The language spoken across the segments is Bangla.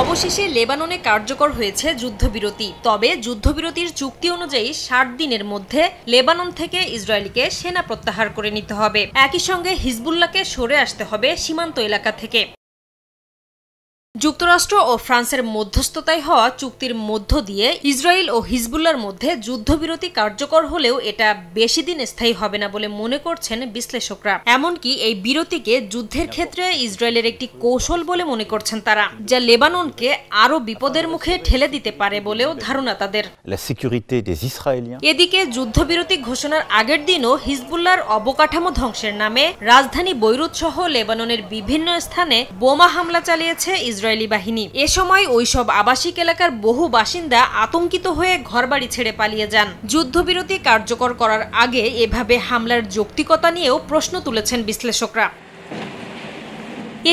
অবশেষে লেবাননে কার্যকর হয়েছে যুদ্ধবিরতি। তবে যুদ্ধবিরতির চুক্তি অনুযায়ী ৬০ দিনের মধ্যে লেবানন থেকে ইসরায়েলকে সেনা প্রত্যাহার করে নিতে হবে। একই সঙ্গে হিজবুল্লাহকে সরে আসতে হবে সীমান্ত এলাকা থেকে। যুক্তরাষ্ট্র ও ফ্রান্সের মধ্যস্থতায় হওয়া চুক্তির মধ্য দিয়ে ইসরায়েল ও হিজবুল্লাহর মধ্যে যুদ্ধবিরতি কার্যকর হলেও এটা বেশি দিন স্থায়ী হবে না বলে মনে করছেন বিশ্লেষকরা। এমনকি এই বিরতিকে যুদ্ধের ক্ষেত্রে ইসরায়েলের একটি কৌশল বলে মনে করছেন তারা, যা লেবাননকে আরও বিপদের মুখে ঠেলে দিতে পারে বলেও ধারণা তাদের। এদিকে যুদ্ধবিরতি ঘোষণার আগের দিনও হিজবুল্লাহর অবকাঠামো ধ্বংসের নামে রাজধানী বৈরুত সহ লেবাননের বিভিন্ন স্থানে বোমা হামলা চালিয়েছে ইসরায়েলি বাহিনী। এ সময় ওইসব আবাসিক এলাকার বহু বাসিন্দা আতঙ্কিত হয়ে ঘরবাড়ি ছেড়ে পালিয়ে যান। যুদ্ধবিরতি কার্যকর করার আগে এভাবে হামলার যৌক্তিকতা নিয়েও প্রশ্ন তুলেছেন বিশ্লেষকরা।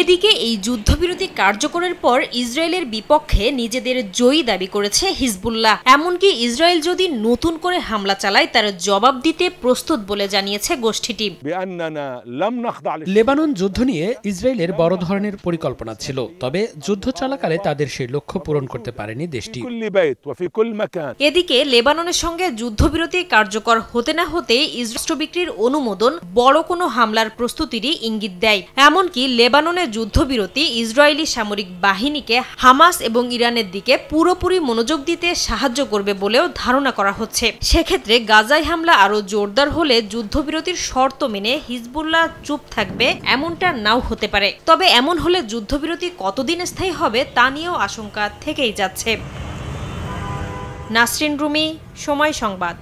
এদিকে এই যুদ্ধবিরতি কার্যকরের পর ইসরায়েলের বিপক্ষে নিজেদের জয়ী দাবি করেছে হিজবুল্লাহ। এমনকি ইসরায়েল যদি নতুন করে হামলা চালায় তার জবাব দিতে প্রস্তুত বলে জানিয়েছে গোষ্ঠীটি। লেবানন যুদ্ধ নিয়ে ইসরায়েলের বড় ধরনের পরিকল্পনা ছিল, তবে যুদ্ধ চলাকালে তাদের সেই লক্ষ্য পূরণ করতে পারেনি দেশটি। এদিকে লেবাননের সঙ্গে যুদ্ধবিরতি কার্যকর হতে না হতে ইসরায়েল বিক্রির অনুমোদন বড় কোনো হামলার প্রস্তুতিরই ইঙ্গিত দেয়। এমনকি লেবানন যুদ্ধবিরতি ইসরায়েলি সামরিক বাহিনীকে হামাস এবং ইরানের দিকে পুরোপুরি মনোযোগ দিতে সাহায্য করবে বলেও ধারণা করা হচ্ছে। সেক্ষেত্রে গাজায় হামলা আরও জোরদার হলে যুদ্ধবিরতির শর্ত মেনে হিজবুল্লাহ চুপ থাকবে এমনটা নাও হতে পারে। তবে এমন হলে যুদ্ধবিরতি কতদিন স্থায়ী হবে তা নিয়েও আশঙ্কা থেকেই যাচ্ছে। নাসরিন রুমি, সময় সংবাদ।